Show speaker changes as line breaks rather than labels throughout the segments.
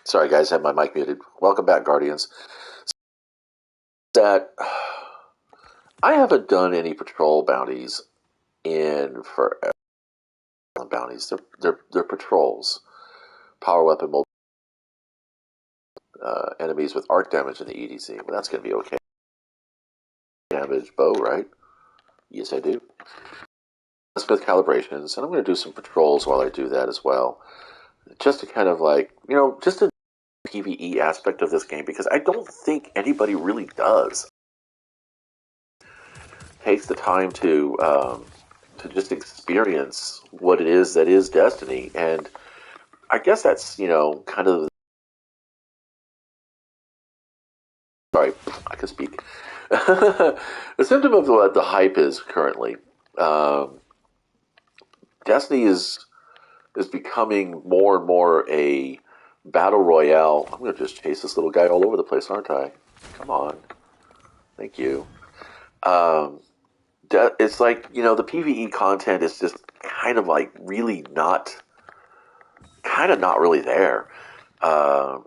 Sorry, guys, I had my mic muted. Welcome back, Guardians. That I haven't done any patrol bounties in forever. Bounties, they're patrols. Power weapon, enemies with arc damage in the EDC. Well, that's going to be okay. Damage bow, right? Yes, I do. Let's go with calibrations, and I'm going to do some patrols while I do that as well. Just to kind of like, just a PvE aspect of this game, because I don't think anybody really does. Takes the time to just experience what it is that is Destiny, and I guess that's kind of sorry, I can speak. The symptom of what the hype is currently. Destiny is becoming more and more a battle royale. I'm going to just chase this little guy all over the place, aren't I? Come on, thank you. It's like the PVE content is just kind of like really not really there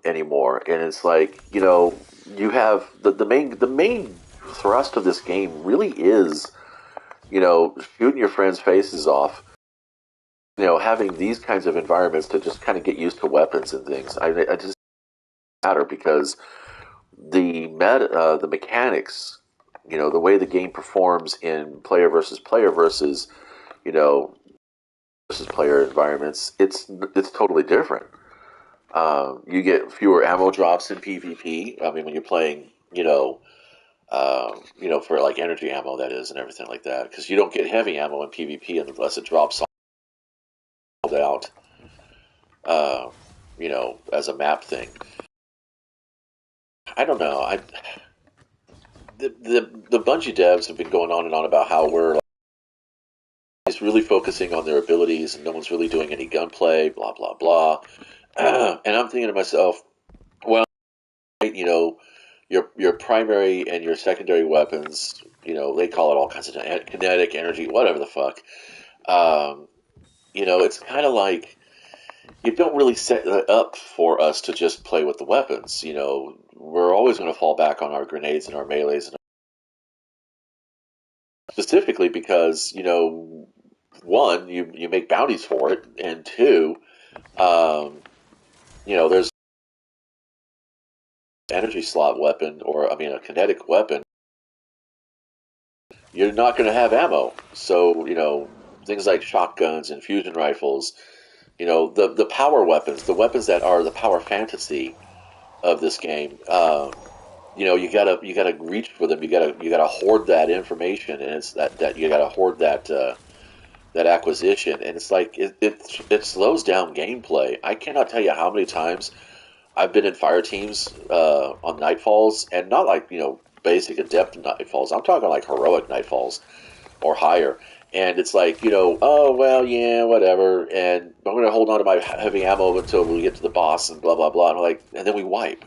anymore, and it's like you have the main thrust of this game really is shooting your friends' faces off. Having these kinds of environments to just kind of get used to weapons and things. I just matter because the mechanics, the way the game performs in player versus you know versus player environments, it's totally different. You get fewer ammo drops in PvP. I mean, when you're playing, for like energy ammo, that is, and everything like that, because you don't get heavy ammo in PvP unless it drops out, as a map thing. I don't know. The Bungie devs have been going on and on about how we're like, just really focusing on their abilities and no one's really doing any gunplay, blah blah blah. And I'm thinking to myself, well, your primary and your secondary weapons, they call it all kinds of kinetic energy, whatever the fuck. It's kind of like you don't really set it up for us to just play with the weapons. We're always going to fall back on our grenades and our melees, and specifically because one, you make bounties for it, and two, there's energy slot weapon, or I mean a kinetic weapon. You're not going to have ammo, so things like shotguns and fusion rifles. The power weapons, the weapons that are the power fantasy of this game. You gotta reach for them. You gotta hoard that information, and it's that you gotta hoard that acquisition, and it's like it slows down gameplay. I cannot tell you how many times I've been in fire teams on nightfalls, and not like basic adept nightfalls. I'm talking like heroic nightfalls or higher. And it's like, oh, well, yeah, whatever. And I'm going to hold on to my heavy ammo until we get to the boss and blah, blah, blah. And I'm like, and then we wipe.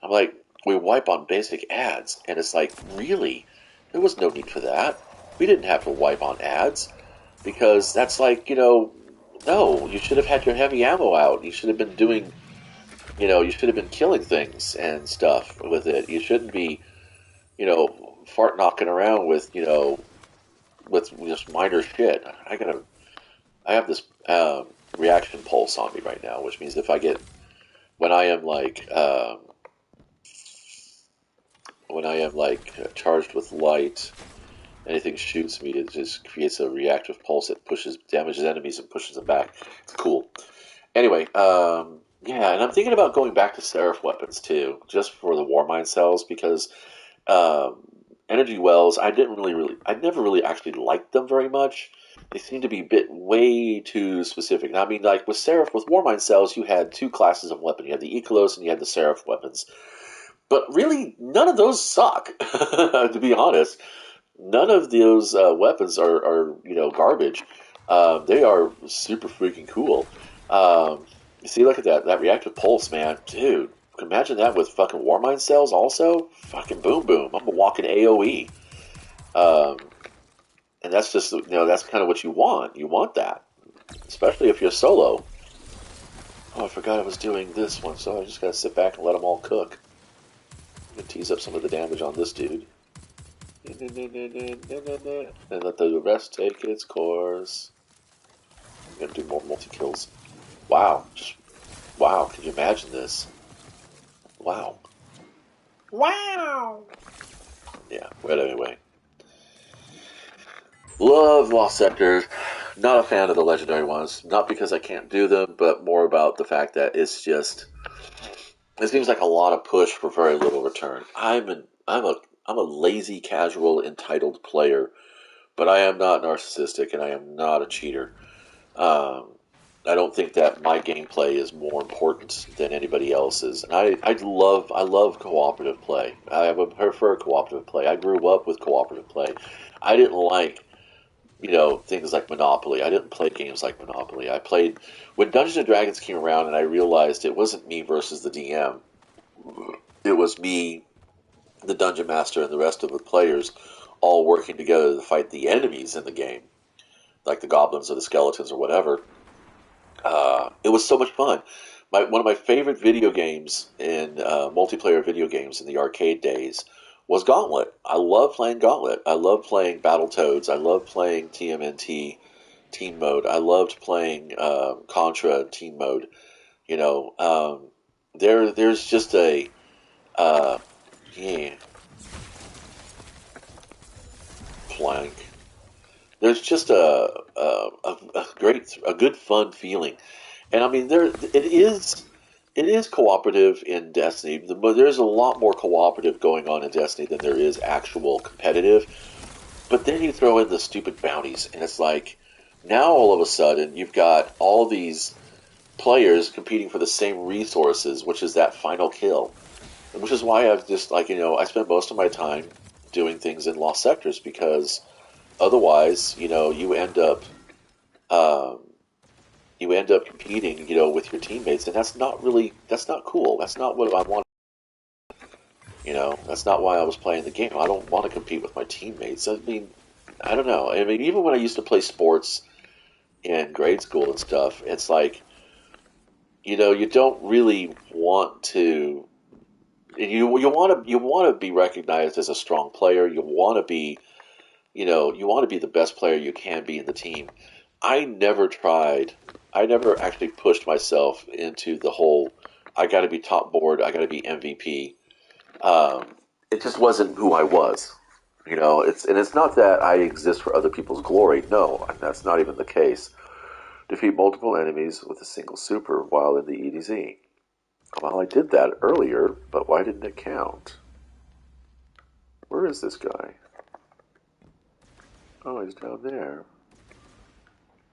I'm like, we wipe on basic ads. And it's like, really? There was no need for that. We didn't have to wipe on ads because that's like, no, you should have had your heavy ammo out. You should have been doing, you should have been killing things and stuff with it. You shouldn't be, fart knocking around with just minor shit. I have this reaction pulse on me right now, which means when I am like, charged with light, anything shoots me, it just creates a reactive pulse that damages enemies and pushes them back. It's cool. Anyway, yeah, and I'm thinking about going back to Seraph weapons too, just for the Warmind cells, because um, energy wells, I never really actually liked them very much. They seem to be a bit way too specific. Now, I mean, like with Warmind cells, you had two classes of weapon. You had the Ecolos and you had the Seraph weapons. But really, none of those suck, to be honest. None of those weapons are garbage. They are super freaking cool. You see, look at that reactive pulse, man, dude. Imagine that with fucking Warmind cells also. Fucking boom boom. I'm a walking AOE. Um, and that's just that's kind of what you want. You want that, especially if you're solo. Oh, I forgot I was doing this one, so I just gotta sit back and let them all cook. I'm gonna tease up some of the damage on this dude. And let the rest take its course. I'm gonna do more multi-kills. Wow. Just wow, can you imagine this? Wow. Wow. Yeah, but anyway. Love Lost Sectors. Not a fan of the legendary ones. Not because I can't do them, but more about the fact that it's just it seems like a lot of push for very little return. I'm a lazy, casual, entitled player, but I am not narcissistic and I am not a cheater. Um, I don't think that my gameplay is more important than anybody else's. And I love cooperative play. Prefer cooperative play. I grew up with cooperative play. I didn't like things like Monopoly. I didn't play games like Monopoly. I played when Dungeons and Dragons came around, and I realized it wasn't me versus the DM. It was me, the dungeon master, and the rest of the players all working together to fight the enemies in the game, like the goblins or the skeletons or whatever. It was so much fun. One of my favorite video games in multiplayer video games in the arcade days was Gauntlet. I love playing Gauntlet. I love playing Battletoads. I love playing TMNT team mode. I loved playing Contra team mode. You know, there's just a uh, yeah, plank. There's just a good fun feeling. And I mean, it is cooperative in Destiny. But there's a lot more cooperative going on in Destiny than there is actual competitive. But then you throw in the stupid bounties, and it's like now all of a sudden you've got all these players competing for the same resources, which is that final kill. Which is why I've just I spend most of my time doing things in lost sectors because otherwise, um, you end up competing, with your teammates, and that's not cool. That's not what I want. That's not why I was playing the game. I don't want to compete with my teammates. I mean, I don't know. I mean, even when I used to play sports in grade school and stuff, it's like, you don't really want to. You want to be recognized as a strong player. You want to be the best player you can be in the team. I never tried. I never actually pushed myself into the whole. I got to be top board. I got to be MVP. Um, it just wasn't who I was. It's not that I exist for other people's glory. No, that's not even the case. Defeat multiple enemies with a single super while in the EDZ. Well, I did that earlier, but why didn't it count? Where is this guy? Oh, he's down there.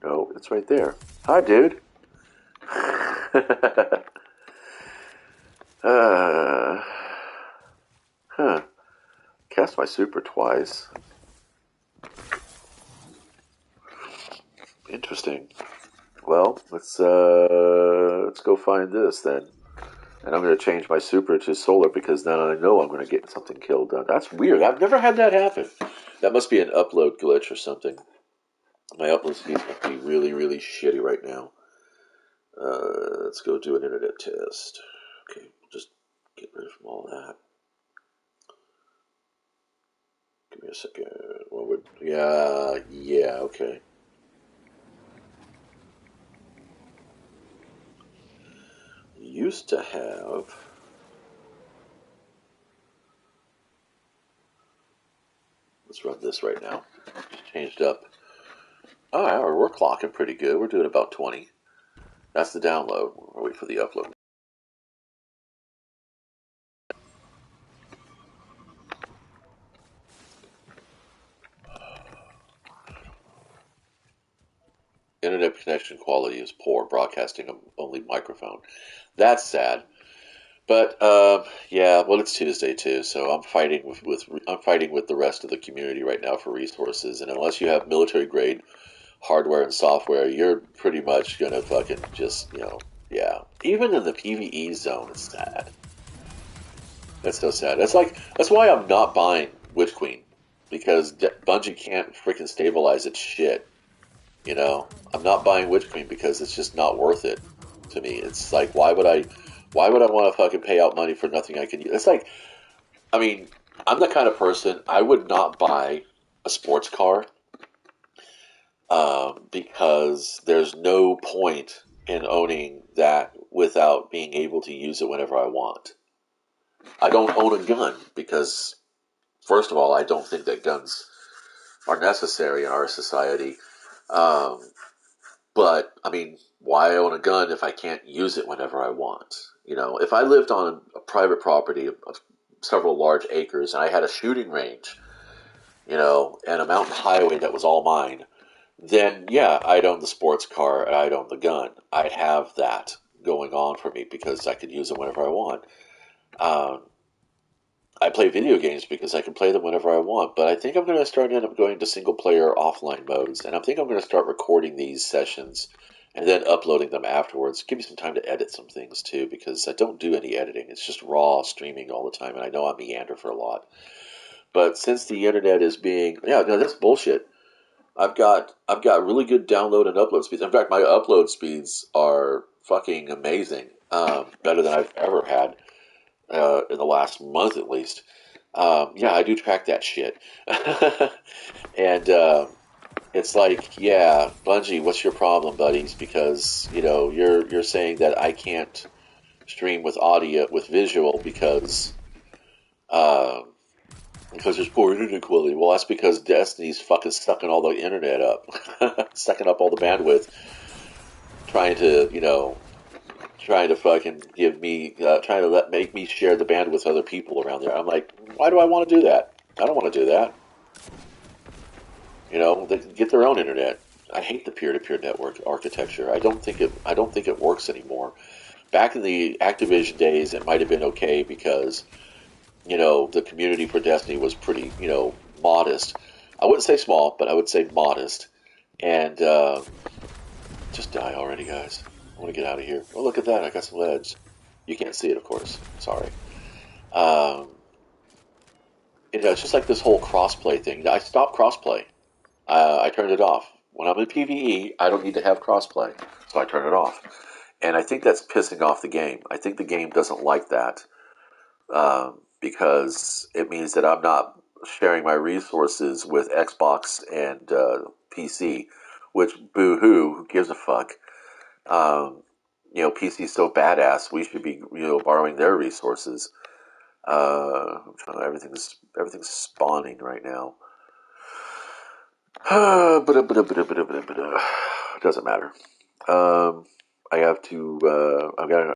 No, it's right there. Hi, dude. uh, huh. Cast my super twice. Interesting. Well, let's go find this then. And I'm going to change my super to solar because then I know I'm going to get something killed done. That's weird. I've never had that happen. That must be an upload glitch or something. My upload speed must be really, really shitty right now. Let's go do an internet test. Okay, just get rid of all that. Give me a second. What would? Yeah. Okay. Used to have. Let's run this right now. Just changed up. All right, we're clocking pretty good. We're doing about 20. That's the download. We'll wait for the upload. Internet connection quality is poor. Broadcasting only microphone. That's sad. But yeah, well, it's Tuesday too, so I'm fighting with the rest of the community right now for resources. And unless you have military grade hardware and software, you're pretty much gonna fucking just yeah. Even in the PVE zone, it's sad. That's so sad. That's why I'm not buying Witch Queen because Bungie can't freaking stabilize its shit. I'm not buying Witch Queen because it's just not worth it. to me. It's like, why would I want to fucking pay out money for nothing I can use? It's like, I mean, I'm the kind of person I would not buy a sports car because there's no point in owning that without being able to use it whenever I want. I don't own a gun because, first of all, I don't think that guns are necessary in our society. Um, but I mean, why own a gun if I can't use it whenever I want? You know, if I lived on a private property of several large acres and I had a shooting range, you know, and a mountain highway that was all mine, then yeah, I'd own the sports car and I'd own the gun. I'd have that going on for me because I could use it whenever I want. Um, I play video games because I can play them whenever I want, but I think I'm going to start end up going to single player offline modes, and I think I'm going to start recording these sessions and then uploading them afterwards. Give me some time to edit some things too, because I don't do any editing. It's just raw streaming all the time, and I know I meander for a lot. But since the internet is being, yeah, no, that's bullshit. I've got really good download and upload speeds. In fact, my upload speeds are fucking amazing, better than I've ever had in the last month at least. Yeah, I do track that shit, and it's like, yeah, Bungie, what's your problem, buddies? Because you're saying that I can't stream with audio with visual uh, because there's poor internet quality. Well, that's because Destiny's fucking sucking all the internet up, sucking up all the bandwidth, trying to trying to fucking give me trying to make me share the bandwidth with other people around there. I'm like, why do I want to do that? I don't want to do that. They can get their own internet. I hate the peer-to-peer network architecture. I don't think it works anymore. Back in the Activision days, it might have been okay because the community for Destiny was pretty modest. I wouldn't say small, but I would say modest. And just die already, guys. I want to get out of here. Oh, look at that! I got some leads. You can't see it, of course. Sorry. Um, it's just like this whole crossplay thing. I stopped crossplay. I turned it off. When I'm in PvE, I don't need to have crossplay, so I turn it off. And I think that's pissing off the game. I think the game doesn't like that because it means that I'm not sharing my resources with Xbox and PC, which boo-hoo, who gives a fuck? Um, PC's so badass, we should be borrowing their resources. Everything's spawning right now. Doesn't matter. Um, I have to. I've got